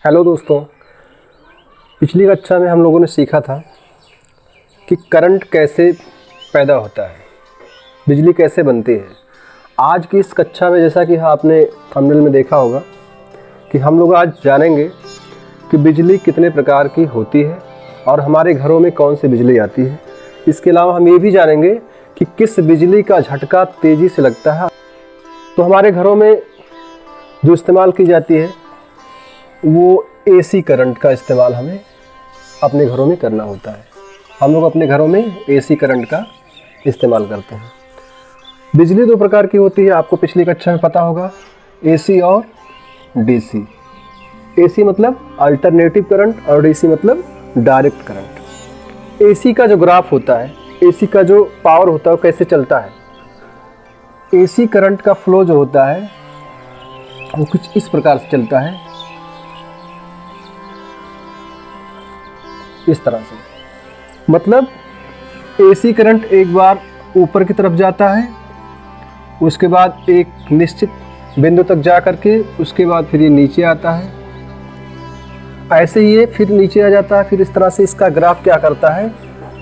Hello दोस्तों, पिछली कक्षा में हम लोगों ने सीखा था कि करंट कैसे पैदा होता है, बिजली कैसे बनती है। आज की इस कक्षा में जैसा कि आपने थंबनेल में देखा होगा कि हम लोग आज जानेंगे कि बिजली कितने प्रकार की होती है और हमारे घरों में कौन सी बिजली आती है। इसके अलावा हम ये भी जानेंगे कि किस बिजली का झटका तेज़ी से लगता है। तो हमारे घरों में जो इस्तेमाल की जाती है वो एसी करंट का इस्तेमाल हमें अपने घरों में करना होता है। हम लोग अपने घरों में एसी करंट का इस्तेमाल करते हैं। बिजली दो प्रकार की होती है, आपको पिछली कक्षा में पता होगा, एसी और डीसी। एसी मतलब अल्टरनेटिव करंट और डीसी मतलब डायरेक्ट करंट। एसी का जो ग्राफ होता है, एसी का जो पावर होता है वो कैसे चलता है। एसी करंट का फ्लो जो होता है वो कुछ इस प्रकार से चलता है, इस तरह से। मतलब एसी करंट एक बार ऊपर की तरफ जाता है, उसके बाद एक निश्चित बिंदु तक जा करके उसके बाद फिर ये नीचे आता है, ऐसे ही ये फिर नीचे आ जाता है। फिर इस तरह से इसका ग्राफ क्या करता है,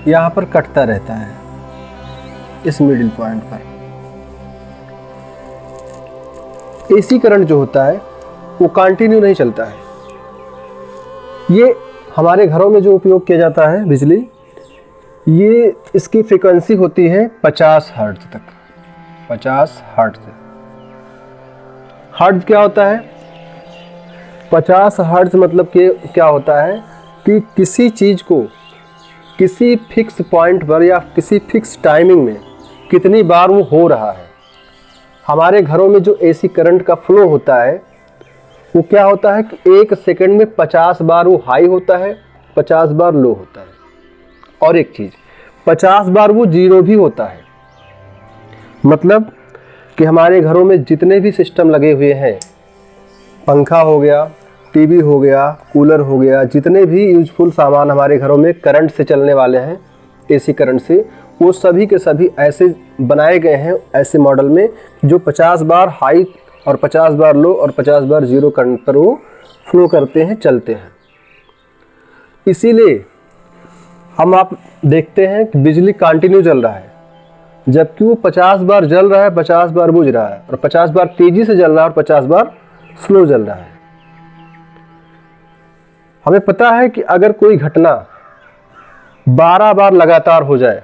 यहाँ पर कटता रहता है इस मिडिल पॉइंट पर। एसी करंट जो होता है वो कंटिन्यू नहीं चलता है। ये हमारे घरों में जो उपयोग किया जाता है बिजली, ये इसकी फ्रीक्वेंसी होती है 50 हर्ट्ज तक। 50 हर्ट्ज। हर्ट्ज क्या होता है? 50 हर्ट्ज मतलब कि क्या होता है कि किसी चीज़ को किसी फिक्स पॉइंट पर या किसी फिक्स टाइमिंग में कितनी बार वो हो रहा है। हमारे घरों में जो एसी करंट का फ्लो होता है वो क्या होता है कि एक सेकंड में 50 बार वो हाई होता है, 50 बार लो होता है। और एक चीज़, 50 बार वो जीरो भी होता है। मतलब कि हमारे घरों में जितने भी सिस्टम लगे हुए हैं, पंखा हो गया, टीवी हो गया, कूलर हो गया, जितने भी यूजफुल सामान हमारे घरों में करंट से चलने वाले हैं, एसी करंट से, वो सभी के सभी ऐसे बनाए गए हैं, ऐसे मॉडल में जो 50 बार हाई और 50 बार लो और 50 बार जीरो करंट पर वो फ्लो करते हैं, चलते हैं। इसीलिए आप देखते हैं कि बिजली कंटिन्यू चल रहा है, जबकि वो 50 बार जल रहा है, 50 बार बुझ रहा है, और 50 बार तेजी से जल रहा है और 50 बार स्लो जल रहा है। हमें पता है कि अगर कोई घटना 12 बार लगातार हो जाए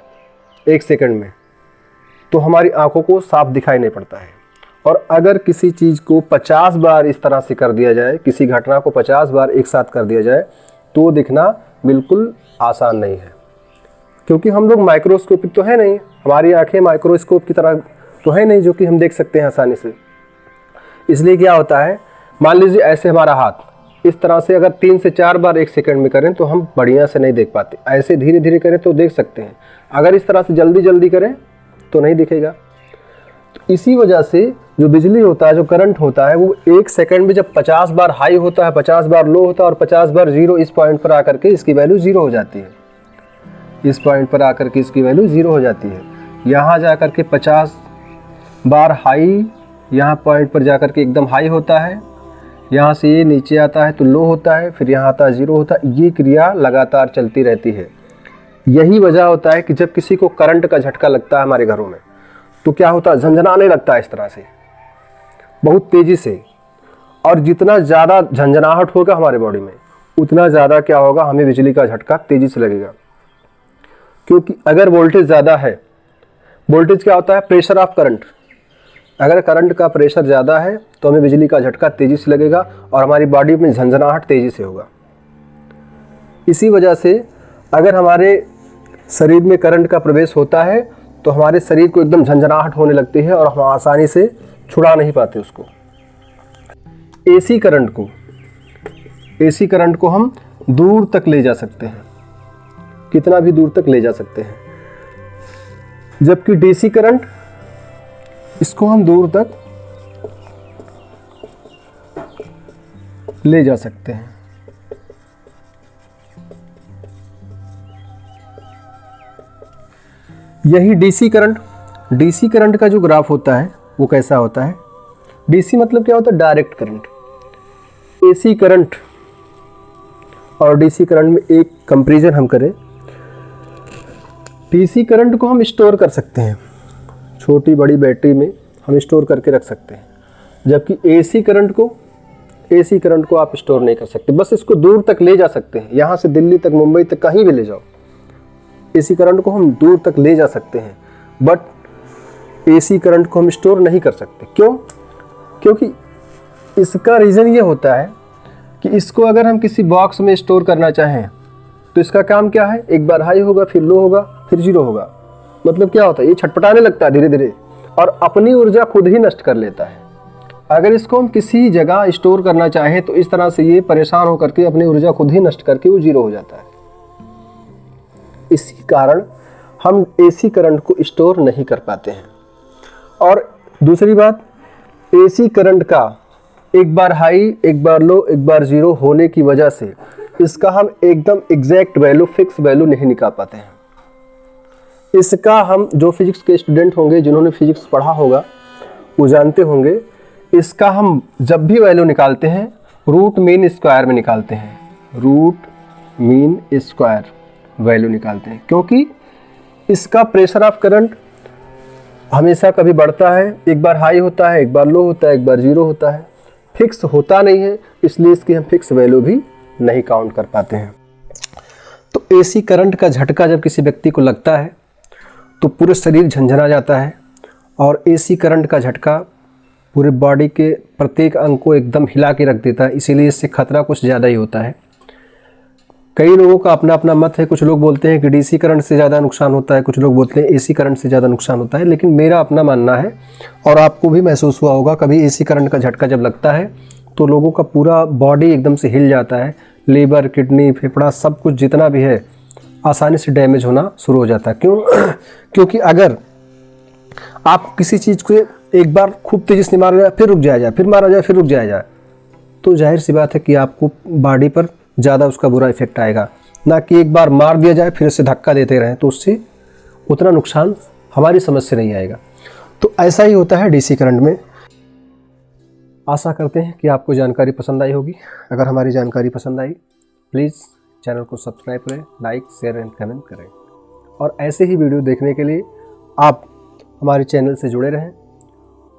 एक सेकंड में तो हमारी आंखों को साफ दिखाई नहीं पड़ता है। और अगर किसी चीज़ को 50 बार इस तरह से कर दिया जाए, किसी घटना को 50 बार एक साथ कर दिया जाए तो दिखना बिल्कुल आसान नहीं है, क्योंकि हम लोग माइक्रोस्कोपिक तो है नहीं, हमारी आंखें माइक्रोस्कोप की तरह तो है नहीं जो कि हम देख सकते हैं आसानी से। इसलिए क्या होता है, मान लीजिए ऐसे हमारा हाथ इस तरह से अगर 3 से 4 बार एक सेकंड में करें तो हम बढ़िया से नहीं देख पाते, ऐसे धीरे धीरे करें तो देख सकते हैं, अगर इस तरह से जल्दी जल्दी करें तो नहीं दिखेगा। तो इसी वजह से जो बिजली होता है, जो करंट होता है, वो एक सेकंड में जब 50 बार हाई होता है, 50 बार लो होता है और 50 बार जीरो, इस पॉइंट पर आकर के इसकी वैल्यू जीरो हो जाती है। इस पॉइंट पर आकर के इसकी वैल्यू जीरो हो जाती है। यहाँ जा कर के 50 बार हाई, यहाँ पॉइंट पर जाकर के एकदम हाई होता है, यहाँ से ये नीचे आता है तो लो होता है, फिर यहाँ आता है जीरो होता है। ये क्रिया लगातार चलती रहती है। यही वजह होता है कि जब किसी को करंट का झटका लगता है हमारे घरों में तो क्या होता है, झंझनाने लगता है इस तरह से बहुत तेज़ी से। और जितना ज़्यादा झंझनाहट होगा हमारे बॉडी में उतना ज़्यादा क्या होगा, हमें बिजली का झटका तेज़ी से लगेगा। क्योंकि अगर वोल्टेज ज़्यादा है, वोल्टेज क्या होता है, प्रेशर ऑफ करंट, अगर करंट का प्रेशर ज़्यादा है तो हमें बिजली का झटका तेज़ी से लगेगा और हमारी बॉडी में झंझनाहट तेज़ी से होगा। इसी वजह से अगर हमारे शरीर में करंट का प्रवेश होता है तो हमारे शरीर को एकदम झंझनाहट होने लगती है और हम आसानी से छुड़ा नहीं पाते उसको। एसी करंट को हम दूर तक ले जा सकते हैं, कितना भी दूर तक ले जा सकते हैं, जबकि डीसी करंट, इसको हम दूर तक ले जा सकते हैं। यही डीसी करंट का जो ग्राफ होता है वो कैसा होता है। डीसी मतलब क्या होता है, डायरेक्ट करंट। एसी करंट और डीसी करंट में एक कंपैरिजन हम करें, डीसी करंट को हम स्टोर कर सकते हैं, छोटी बड़ी बैटरी में हम स्टोर करके रख सकते हैं, जबकि एसी करंट को आप स्टोर नहीं कर सकते। बस इसको दूर तक ले जा सकते हैं, यहाँ से दिल्ली तक, मुंबई तक, कहीं भी ले जाओ, एसी करंट को हम दूर तक ले जा सकते हैं, बट एसी करंट को हम स्टोर नहीं कर सकते। क्यों? क्योंकि इसका रीज़न ये होता है कि इसको अगर हम किसी बॉक्स में स्टोर करना चाहें तो इसका काम क्या है, एक बार हाई होगा, फिर लो होगा, फिर जीरो होगा। मतलब क्या होता है, ये छटपटाने लगता है धीरे धीरे और अपनी ऊर्जा खुद ही नष्ट कर लेता है। अगर इसको हम किसी जगह स्टोर करना चाहें तो इस तरह से ये परेशान होकर के अपनी ऊर्जा खुद ही नष्ट करके वो जीरो हो जाता है। इसी कारण हम एसी करंट को स्टोर नहीं कर पाते हैं। और दूसरी बात, एसी करंट का एक बार हाई, एक बार लो, एक बार जीरो होने की वजह से इसका हम एकदम एग्जैक्ट वैल्यू, फिक्स वैल्यू नहीं निकाल पाते हैं। इसका हम, जो फिजिक्स के स्टूडेंट होंगे, जिन्होंने फिजिक्स पढ़ा होगा, वो जानते होंगे, इसका हम जब भी वैल्यू निकालते हैं रूट मीन स्क्वायर में निकालते हैं, रूट मीन स्क्वायर वैल्यू निकालते हैं, क्योंकि इसका प्रेशर ऑफ करंट हमेशा कभी बढ़ता है, एक बार हाई होता है, एक बार लो होता है, एक बार जीरो होता है, फिक्स होता नहीं है, इसलिए इसकी हम फिक्स वैल्यू भी नहीं काउंट कर पाते हैं। तो एसी करंट का झटका जब किसी व्यक्ति को लगता है तो पूरे शरीर झंझना जाता है और एसी करंट का झटका पूरे बॉडी के प्रत्येक अंग को एकदम हिला के रख देता है, इसीलिए इससे खतरा कुछ ज़्यादा ही होता है। कई लोगों का अपना अपना मत है, कुछ लोग बोलते हैं कि डीसी करंट से ज़्यादा नुकसान होता है, कुछ लोग बोलते हैं एसी करंट से ज़्यादा नुकसान होता है, लेकिन मेरा अपना मानना है, और आपको भी महसूस हुआ होगा कभी, एसी करंट का झटका जब लगता है तो लोगों का पूरा बॉडी एकदम से हिल जाता है, लीवर, किडनी, फेफड़ा, सब कुछ जितना भी है आसानी से डैमेज होना शुरू हो जाता है। क्यों? क्योंकि अगर आप किसी चीज़ को एक बार खूब तेज़ी से मारा जाए, फिर रुक जाया जाए, फिर मारा जाए, फिर रुक जाया जाए, तो जाहिर सी बात है कि आपको बॉडी पर ज़्यादा उसका बुरा इफेक्ट आएगा, ना कि एक बार मार दिया जाए फिर उससे धक्का देते रहें, तो उससे उतना नुकसान हमारी समझ से नहीं आएगा। तो ऐसा ही होता है डीसी करंट में। आशा करते हैं कि आपको जानकारी पसंद आई होगी। अगर हमारी जानकारी पसंद आई, प्लीज़ चैनल को सब्सक्राइब करें, लाइक, शेयर एंड कमेंट करें, और ऐसे ही वीडियो देखने के लिए आप हमारे चैनल से जुड़े रहें।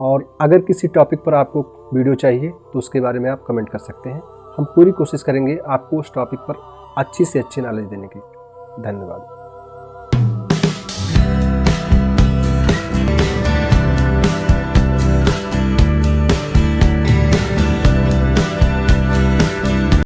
और अगर किसी टॉपिक पर आपको वीडियो चाहिए तो उसके बारे में आप कमेंट कर सकते हैं। हम पूरी कोशिश करेंगे आपको उस टॉपिक पर अच्छी से अच्छी नॉलेज देने की। धन्यवाद।